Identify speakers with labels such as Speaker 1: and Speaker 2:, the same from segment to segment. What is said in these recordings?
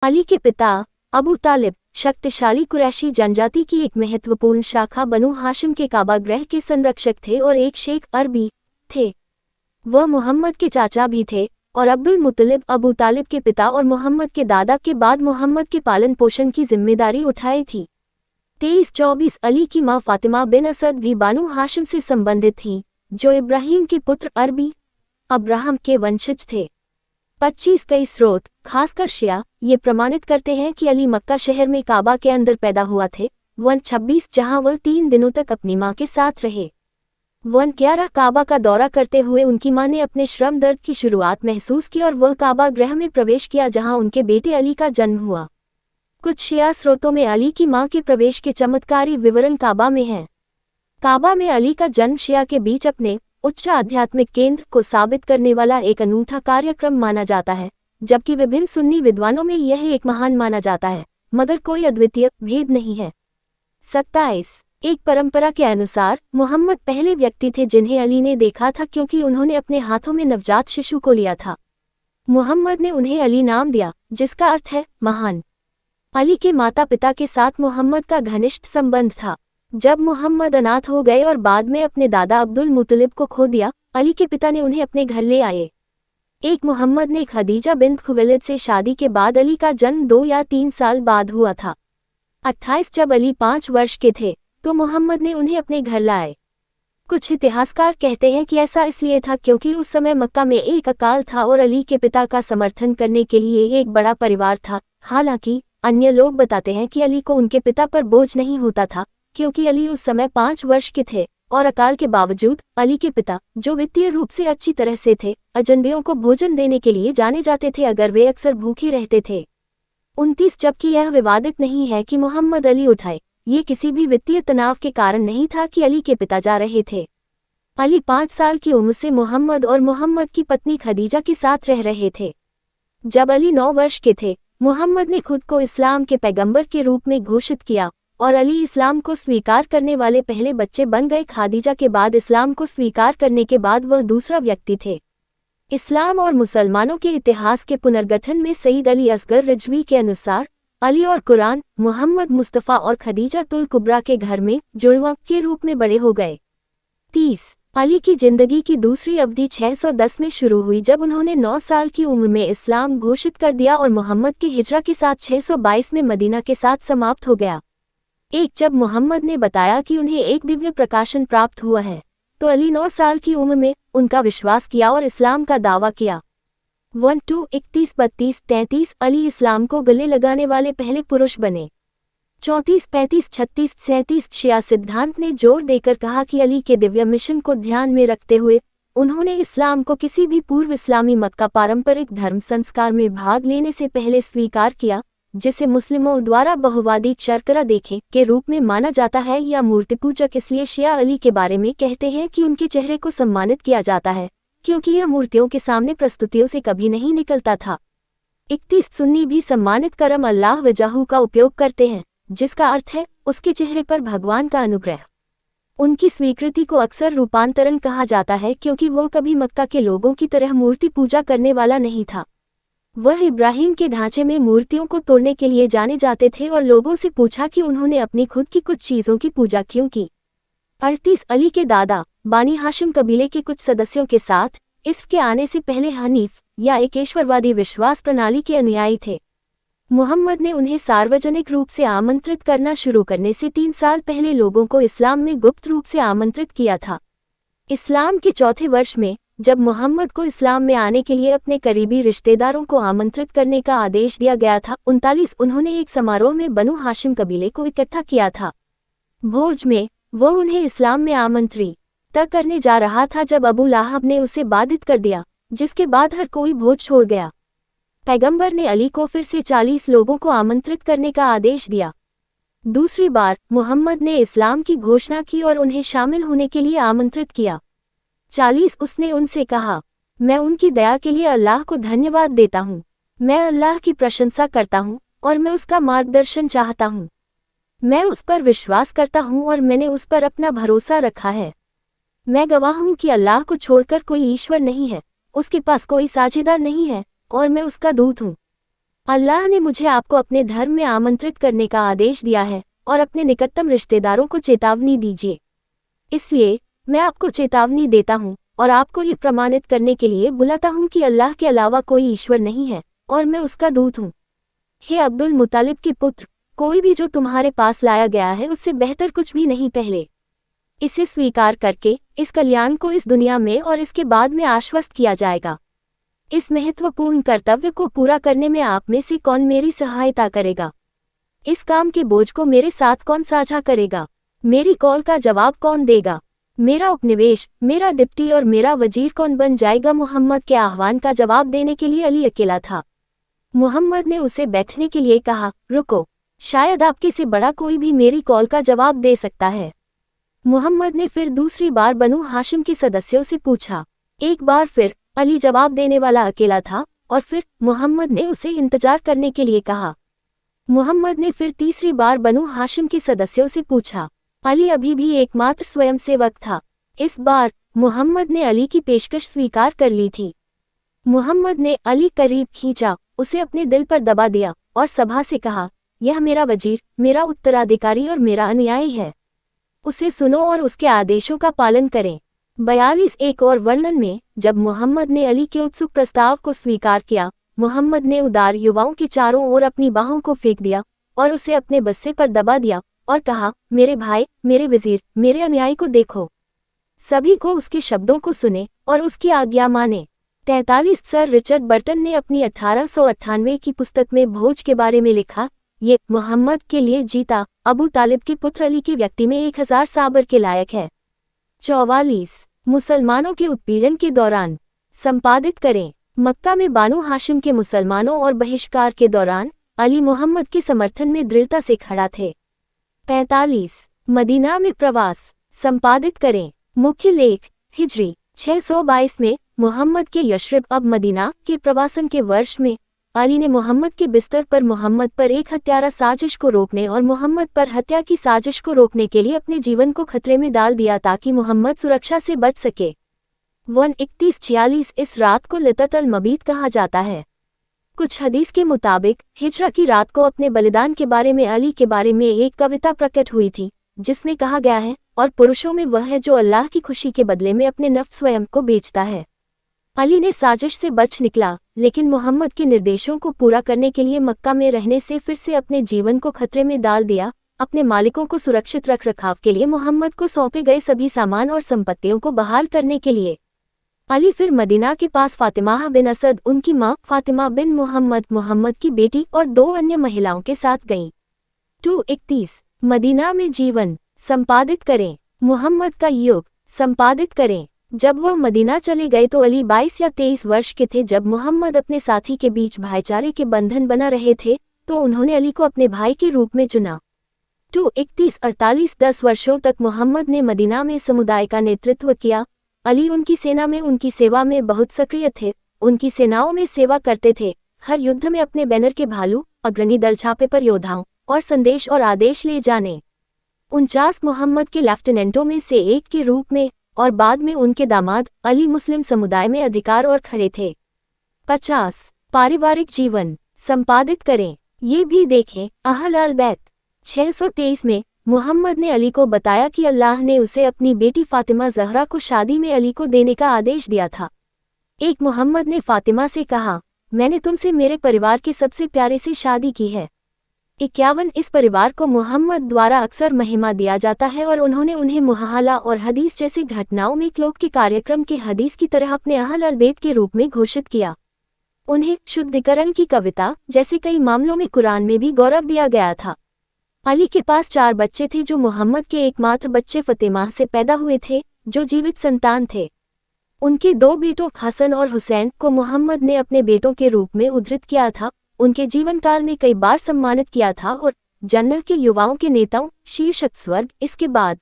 Speaker 1: अली के पिता अबू तालिब शक्तिशाली कुरैशी जनजाति की एक महत्वपूर्ण शाखा बनु हाशिम के काबा गृह के संरक्षक थे और एक शेख अरबी थे। वह मोहम्मद के चाचा भी थे और अब्दुल मुत्तलिब अबू तालिब के पिता और मोहम्मद के दादा के बाद मोहम्मद के पालन पोषण की जिम्मेदारी उठाई थी। 23-24 अली की मां फातिमा बिन असद भी बानु हाशिम से संबंधित थीं, जो इब्राहिम के पुत्र अरबी अब्राहम के वंशज थे। 25 कई स्रोत खासकर शिया ये प्रमाणित करते हैं कि अली मक्का शहर में काबा के अंदर पैदा हुआ थे। 26 जहां वह 3 दिनों तक अपनी मां के साथ रहे। 11 काबा का दौरा करते हुए उनकी मां ने अपने श्रम दर्द की शुरुआत महसूस की और वह काबा गृह में प्रवेश किया जहां उनके बेटे अली का जन्म हुआ। कुछ शिया स्रोतों में अली की मां के प्रवेश के चमत्कारी विवरण काबा में हैं। काबा में अली का जन्म शिया के बीच अपने उच्च आध्यात्मिक केंद्र को साबित करने वाला एक अनूठा कार्यक्रम माना जाता है, जबकि विभिन्न सुन्नी विद्वानों में यह एक महान माना जाता है, मगर कोई अद्वितीय भेद नहीं है। 27 एक परंपरा के अनुसार मोहम्मद पहले व्यक्ति थे जिन्हें अली ने देखा था क्योंकि उन्होंने अपने हाथों में नवजात शिशु को लिया था। मोहम्मद ने उन्हें अली नाम दिया, जिसका अर्थ है महान। अली के माता पिता के साथ मोहम्मद का घनिष्ठ संबंध था। जब मोहम्मद अनाथ हो गए और बाद में अपने दादा अब्दुल मुत्तलिब को खो दिया, अली के पिता ने उन्हें अपने घर ले आए। मोहम्मद ने खदीजा बिन्त खुवैलिद से शादी के बाद अली का जन्म 2 या 3 साल बाद हुआ था। 28 जब अली 5 वर्ष के थे तो मोहम्मद ने उन्हें अपने घर लाए। कुछ इतिहासकार कहते हैं कि ऐसा इसलिए था क्योंकि उस समय मक्का में एक अकाल था और अली के पिता का समर्थन करने के लिए एक बड़ा परिवार था। हालांकि अन्य लोग बताते हैं कि अली को उनके पिता पर बोझ नहीं होता था क्योंकि अली उस समय 5 वर्ष के थे और अकाल के बावजूद अली के पिता, जो वित्तीय रूप से अच्छी तरह से थे, अजनबियों को भोजन देने के लिए जाने जाते थे अगर वे अक्सर भूखे रहते थे। 29 जबकि यह विवादित नहीं है कि मोहम्मद अली उठाए, ये किसी भी वित्तीय तनाव के कारण नहीं था कि अली के पिता जा रहे थे। अली 5 साल की उम्र से मोहम्मद और मोहम्मद की पत्नी खदीजा के साथ रह रहे थे। जब अली 9 वर्ष के थे, मोहम्मद ने खुद को इस्लाम के पैगंबर के रूप में घोषित किया और अली इस्लाम को स्वीकार करने वाले पहले बच्चे बन गए। खदीजा के बाद इस्लाम को स्वीकार करने के बाद वह दूसरा व्यक्ति थे। इस्लाम और मुसलमानों के इतिहास के पुनर्गठन में सईद अली असगर रिजवी के अनुसार अली और कुरान मोहम्मद मुस्तफ़ा और खदीजा तुल कुबरा के घर में जुड़वा के रूप में बड़े हो गए। 30 अली की जिंदगी की दूसरी अवधि 610 में शुरू हुई जब उन्होंने 9 साल की उम्र में इस्लाम घोषित कर दिया और मोहम्मद की हिजरा के साथ 622 में मदीना के साथ समाप्त हो गया। जब मोहम्मद ने बताया कि उन्हें एक दिव्य प्रकाशन प्राप्त हुआ है तो अली 9 साल की उम्र में उनका विश्वास किया और इस्लाम का दावा किया। 12 31 32 33 अली इस्लाम को गले लगाने वाले पहले पुरुष बने। 34 35 36 37 शिया सिद्धांत ने जोर देकर कहा कि अली के दिव्य मिशन को ध्यान में रखते हुए उन्होंने इस्लाम को किसी भी पूर्व इस्लामी मत का पारंपरिक धर्म संस्कार में भाग लेने से पहले स्वीकार किया, जिसे मुस्लिमों द्वारा बहुवादी शर्करा देखे के रूप में माना जाता है या मूर्तिपूजक। इसलिए शिया अली के बारे में कहते हैं कि उनके चेहरे को सम्मानित किया जाता है क्योंकि यह मूर्तियों के सामने प्रस्तुतियों से कभी नहीं निकलता था। 31 सुन्नी भी सम्मानित करम अल्लाह वजहू का उपयोग करते हैं, जिसका अर्थ है उसके चेहरे पर भगवान का अनुग्रह। उनकी स्वीकृति को अक्सर रूपांतरण कहा जाता है क्योंकि वो कभी मक्का के लोगों की तरह मूर्ति पूजा करने वाला नहीं था। वह इब्राहिम के ढांचे में मूर्तियों को तोड़ने के लिए जाने जाते थे और लोगों से पूछा कि उन्होंने अपनी खुद की कुछ चीज़ों की पूजा क्यों की। 38 अली के दादा बानी हाशिम कबीले के कुछ सदस्यों के साथ इस्फ के आने से पहले हनीफ या एकेश्वरवादी विश्वास प्रणाली के अनुयायी थे। मोहम्मद ने उन्हें सार्वजनिक रूप से आमंत्रित करना शुरू करने से 3 साल पहले लोगों को इस्लाम में गुप्त रूप से आमंत्रित किया था। इस्लाम के चौथे वर्ष में जब मोहम्मद को इस्लाम में आने के लिए अपने करीबी रिश्तेदारों को आमंत्रित करने का आदेश दिया गया था। 39 उन्होंने एक समारोह में बनु हाशिम कबीले को इकट्ठा किया था। भोज में वो उन्हें इस्लाम में आमंत्रित करने जा रहा था जब अबू लाहब ने उसे बाधित कर दिया, जिसके बाद हर कोई भोज छोड़ गया। पैगंबर ने अली को फिर से 40 लोगों को आमंत्रित करने का आदेश दिया। दूसरी बार मोहम्मद ने इस्लाम की घोषणा की और उन्हें शामिल होने के लिए आमंत्रित किया। 40 उसने उनसे कहा, मैं उनकी दया के लिए अल्लाह को धन्यवाद देता हूँ। मैं अल्लाह की प्रशंसा करता हूँ और मैं उसका मार्गदर्शन चाहता हूँ। मैं उस पर विश्वास करता हूँ और मैंने उस पर अपना भरोसा रखा है। मैं गवाह हूँ कि अल्लाह को छोड़कर कोई ईश्वर नहीं है, उसके पास कोई साझेदार नहीं है और मैं उसका दूत हूँ। अल्लाह ने मुझे आपको अपने धर्म में आमंत्रित करने का आदेश दिया है और अपने निकटतम रिश्तेदारों को चेतावनी दीजिए। इसलिए मैं आपको चेतावनी देता हूँ और आपको ये प्रमाणित करने के लिए बुलाता हूँ कि अल्लाह के अलावा कोई ईश्वर नहीं है और मैं उसका दूत हूँ। हे अब्दुल मुतालिब के पुत्र, कोई भी जो तुम्हारे पास लाया गया है उससे बेहतर कुछ भी नहीं। पहले इसे स्वीकार करके इस कल्याण को इस दुनिया में और इसके बाद में आश्वस्त किया जाएगा। इस महत्वपूर्ण कर्तव्य को पूरा करने में आप में से कौन मेरी सहायता करेगा? इस काम के बोझ को मेरे साथ कौन साझा करेगा? मेरी कॉल का जवाब कौन देगा? मेरा उपनिवेश, मेरा डिप्टी और मेरा वजीर कौन बन जाएगा? मुहम्मद के आह्वान का जवाब देने के लिए अली अकेला था। मुहम्मद ने उसे बैठने के लिए कहा, रुको, शायद आपके से बड़ा कोई भी मेरी कॉल का जवाब दे सकता है। मुहम्मद ने फिर दूसरी बार बनु हाशिम के सदस्यों से पूछा। एक बार फिर अली जवाब देने वाला अकेला था और फिर मुहम्मद ने उसे इंतजार करने के लिए कहा। मुहम्मद ने फिर तीसरी बार बनु हाशिम के सदस्यों से पूछा। अली अभी भी एकमात्र स्वयंसेवक था। इस बार मुहम्मद ने अली की पेशकश स्वीकार कर ली थी। मुहम्मद ने अली करीब खींचा, उसे अपने दिल पर दबा दिया और सभा से कहा, यह मेरा वजीर, मेरा उत्तराधिकारी और मेरा अनुयायी है। उसे सुनो और उसके आदेशों का पालन करें। 42 एक और वर्णन में जब मुहम्मद ने अली के उत्सुक प्रस्ताव को स्वीकार किया, मुहम्मद ने उदार युवाओं के चारों ओर अपनी बाहों को फेंक दिया और उसे अपने बस्से पर दबा दिया और कहा, मेरे भाई, मेरे वजीर, मेरे अनुयायी को देखो। सभी को उसके शब्दों को सुने और उसकी आज्ञा माने। 43 सर रिचर्ड बर्टन ने अपनी 1898 की पुस्तक में भोज के बारे में लिखा, ये मुहम्मद के लिए जीता अबू तालिब के पुत्र अली के व्यक्ति में 1000 साबर के लायक है। 44 मुसलमानों के उत्पीड़न के दौरान संपादित करें। मक्का में बानु हाशिम के मुसलमानों और बहिष्कार के दौरान अली मुहम्मद के समर्थन में दृढ़ता से खड़ा थे। 45 मदीना में प्रवास संपादित करें। मुख्य लेख हिजरी 622 में मुहम्मद के यशरिब अब मदीना के प्रवासन के वर्ष में अली ने मुहम्मद के बिस्तर पर मुहम्मद पर एक हत्यारा साजिश को रोकने और मुहम्मद पर हत्या की साजिश को रोकने के लिए अपने जीवन को खतरे में डाल दिया ताकि मुहम्मद सुरक्षा से बच सके। 3146 इस रात को लततल मबीत कहा जाता है। कुछ हदीस के मुताबिक हिजरा की रात को अपने बलिदान के बारे में अली के बारे में एक कविता प्रकट हुई थी जिसमें कहा गया है, और पुरुषों में वह है जो अल्लाह की खुशी के बदले में अपने नफ्स स्वयं को बेचता है। अली ने साजिश से बच निकला, लेकिन मुहम्मद के निर्देशों को पूरा करने के लिए मक्का में रहने से फिर से अपने जीवन को खतरे में डाल दिया। अपने मालिकों को सुरक्षित रख रखाव के लिए मुहम्मद को सौंपे गए सभी सामान और संपत्तियों को बहाल करने के लिए अली फिर मदीना के पास फातिमा बिन असद, उनकी मां फातिमा बिन मुहम्मद, मुहम्मद की बेटी और 2 अन्य महिलाओं के साथ गईं। 231 मदीना में जीवन संपादित करें। मुहम्मद का युग संपादित करें। जब वह मदीना चले गए तो अली 22 या 23 वर्ष के थे। जब मुहम्मद अपने साथी के बीच भाईचारे के बंधन बना रहे थे तो उन्होंने अली को अपने भाई के रूप में चुना। 231-48 10 वर्षों तक मुहम्मद ने मदीना में समुदाय का नेतृत्व किया। अली उनकी सेना में उनकी सेवा में बहुत सक्रिय थे, उनकी सेनाओं में सेवा करते थे, हर युद्ध में अपने बैनर के भालू, अग्रणी दल छापे पर योद्धाओं और संदेश और आदेश ले जाने। 49 मुहम्मद के लेफ्टिनेंटों में से एक के रूप में और बाद में उनके दामाद अली मुस्लिम समुदाय में अधिकार और खड़े थे। 50 पारिवारिक जीवन संपादित करें। ये भी देखें अहल अल बैत। 623 में मुहम्मद ने अली को बताया कि अल्लाह ने उसे अपनी बेटी फातिमा ज़हरा को शादी में अली को देने का आदेश दिया था। एक मुहम्मद ने फातिमा से कहा, मैंने तुमसे मेरे परिवार के सबसे प्यारे से शादी की है। 51 इस परिवार को मुहम्मद द्वारा अक्सर महिमा दिया जाता है और उन्होंने उन्हें मुहाला और हदीस जैसे घटनाओं में क्लोक के कार्यक्रम के हदीस की तरह अपने अहल अल बैत के रूप में घोषित किया। उन्हें शुद्धिकरण की कविता जैसे कई मामलों में कुरान में भी गौरव दिया गया था। अली के पास 4 बच्चे थे जो मुहम्मद के एकमात्र बच्चे फतेमा से पैदा हुए थे, जो जीवित संतान थे। उनके 2 बेटों हसन और हुसैन को मुहम्मद ने अपने बेटों के रूप में उद्धृत किया था, उनके जीवन काल में कई बार सम्मानित किया था और जन्नत के युवाओं के नेताओं शीर्षक स्वर्ग। इसके बाद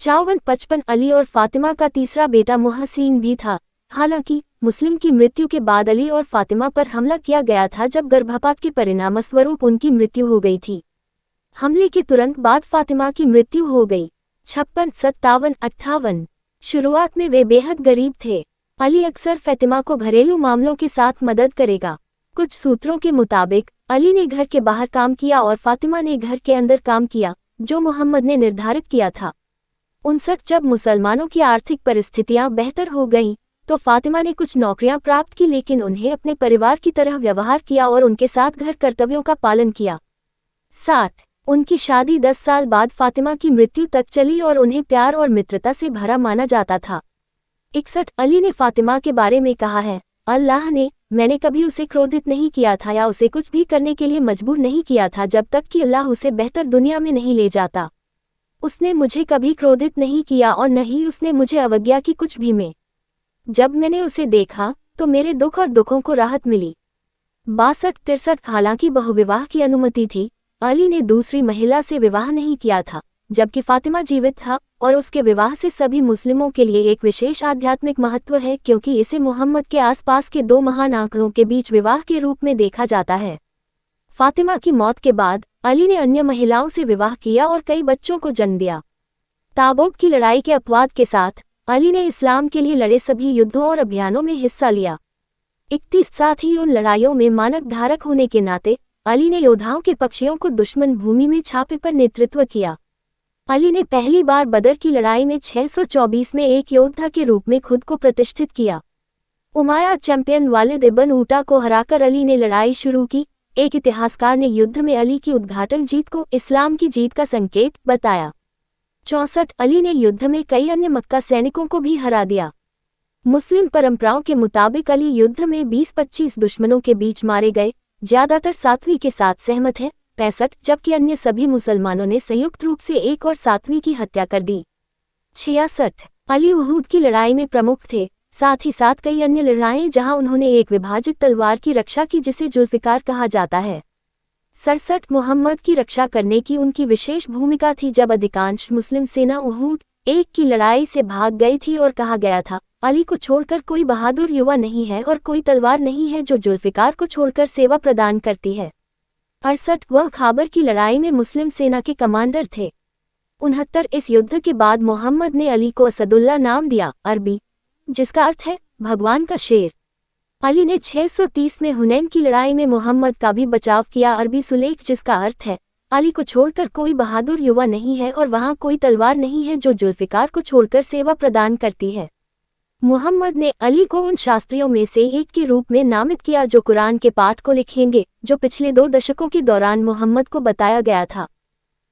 Speaker 1: 54-55 अली और फातिमा का तीसरा बेटा मुहसिन भी था। हालांकि मुस्लिम की मृत्यु के बाद अली और फातिमा पर हमला किया गया था जब गर्भपात के परिणामस्वरूप उनकी मृत्यु हो गई थी। हमले के तुरंत बाद फातिमा की मृत्यु हो गई। 56-57-58 शुरुआत में वे बेहद गरीब थे। अली अक्सर फातिमा को घरेलू मामलों के साथ मदद करेगा। कुछ सूत्रों के मुताबिक अली ने घर के बाहर काम किया और फातिमा ने घर के अंदर काम किया, जो मोहम्मद ने निर्धारित किया था। 59 जब मुसलमानों की आर्थिक परिस्थितियां बेहतर हो गईं, तो फातिमा ने कुछ नौकरियां प्राप्त की, लेकिन उन्हें अपने परिवार की तरह व्यवहार किया और उनके साथ घर कर्तव्यों का पालन किया। 7 उनकी शादी 10 साल बाद फातिमा की मृत्यु तक चली और उन्हें प्यार और मित्रता से भरा माना जाता था। 61 अली ने फातिमा के बारे में कहा है, अल्लाह ने, मैंने कभी उसे क्रोधित नहीं किया था या उसे कुछ भी करने के लिए मजबूर नहीं किया था जब तक कि अल्लाह उसे बेहतर दुनिया में नहीं ले जाता। उसने मुझे कभी क्रोधित नहीं किया और न ही उसने मुझे अवज्ञा की कुछ भी में। जब मैंने उसे देखा तो मेरे दुख और दुखों को राहत मिली। 62-63 हालांकि बहुविवाह की अनुमति थी, अली ने दूसरी महिला से विवाह नहीं किया था, जबकि फातिमा जीवित था, और उसके विवाह से सभी मुस्लिमों के लिए एक विशेष आध्यात्मिक महत्व है, क्योंकि इसे मोहम्मद के आसपास के 2 महान आंकड़ों के बीच विवाह के रूप में देखा जाता है। फातिमा की मौत के बाद अली ने अन्य महिलाओं से विवाह किया और कई बच्चों को जन्म दिया। ताबूक की लड़ाई के अपवाद के साथ अली ने इस्लाम के लिए लड़े सभी युद्धों और अभियानों में हिस्सा लिया। 31 साथ ही उन लड़ाइयों में मानक धारक होने के नाते अली ने योद्धाओं के पक्षियों को दुश्मन भूमि में छापे पर नेतृत्व किया। अली ने पहली बार बदर की लड़ाई में 624 में एक योद्धा के रूप में खुद को प्रतिष्ठित किया। उमाया चैंपियन वालिद इब्न ऊता को हराकर अली ने लड़ाई शुरू की। एक इतिहासकार ने युद्ध में अली की उद्घाटन जीत को इस्लाम की जीत का संकेत बताया। 64 अली ने युद्ध में कई अन्य मक्का सैनिकों को भी हरा दिया। मुस्लिम परंपराओं के मुताबिक अली युद्ध में 20-25 दुश्मनों के बीच मारे गए, ज्यादातर सातवीं के साथ सहमत हैं, 65 जबकि अन्य सभी मुसलमानों ने संयुक्त रूप से एक और सातवीं की हत्या कर दी। 66 अली उहूद की लड़ाई में प्रमुख थे, साथ ही साथ कई अन्य लड़ाइयां जहां उन्होंने एक विभाजित तलवार की रक्षा की जिसे जुल्फिकार कहा जाता है। 67 मुहम्मद की रक्षा करने की उनकी विशेष भूमिका थी जब अधिकांश मुस्लिम सेना उहूद एक की लड़ाई से भाग गई थी और कहा गया था, अली को छोड़कर कोई बहादुर युवा नहीं है और कोई तलवार नहीं है जो जुल्फिकार को छोड़कर सेवा प्रदान करती है। 68 वह खाबर की लड़ाई में मुस्लिम सेना के कमांडर थे। 69 इस युद्ध के बाद मोहम्मद ने अली को असदुल्ला नाम दिया, अरबी, जिसका अर्थ है भगवान का शेर। अली ने 630 में हुनैन की लड़ाई में मोहम्मद का भी बचाव किया, अरबी सुलेख, जिसका अर्थ है अली को छोड़कर कोई बहादुर युवा नहीं है और वहां कोई तलवार नहीं है जो जुल्फिकार को छोड़कर सेवा प्रदान करती है। मुहम्मद ने अली को उन शास्त्रियों में से एक के रूप में नामित किया जो कुरान के पाठ को लिखेंगे, जो पिछले 2 दशकों के दौरान मोहम्मद को बताया गया था।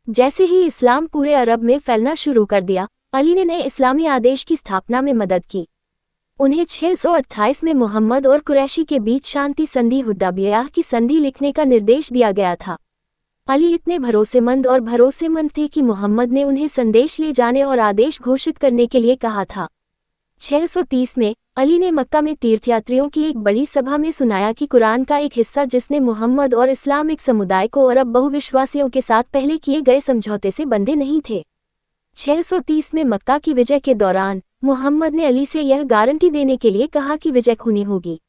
Speaker 1: जैसे ही इस्लाम पूरे अरब में फैलना शुरू कर दिया, अली ने नए इस्लामी आदेश की स्थापना में मदद की। उन्हें 628 में मोहम्मद और कुरैशी के बीच शांति संधि हुदैबिय्याह की संधि लिखने का निर्देश दिया गया था। अली इतने भरोसेमंद थे कि मोहम्मद ने उन्हें संदेश ले जाने और आदेश घोषित करने के लिए कहा था। 630 में अली ने मक्का में तीर्थयात्रियों की एक बड़ी सभा में सुनाया कि कुरान का एक हिस्सा जिसने मोहम्मद और इस्लामिक समुदाय को अरब बहुविश्वासियों के साथ पहले किए गए समझौते से बंधे नहीं थे। 630 में मक्का की विजय के दौरान मोहम्मद ने अली से यह गारंटी देने के लिए कहा कि विजय खूनी होगी।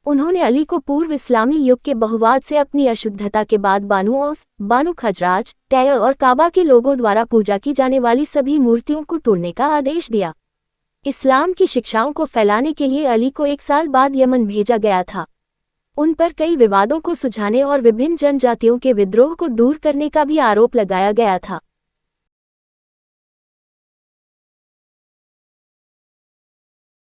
Speaker 1: उन्होंने अली को पूर्व इस्लामी युग के बहुवाद से अपनी अशुद्धता के बाद बानु औस, बानु खजराज, तैय और काबा के लोगों द्वारा पूजा की जाने वाली सभी मूर्तियों को तोड़ने का आदेश दिया। इस्लाम की शिक्षाओं को फैलाने के लिए अली को 1 साल बाद यमन भेजा गया था। उन पर कई विवादों को सुलझाने और विभिन्न जनजातियों के विद्रोह को दूर करने का भी आरोप लगाया गया था।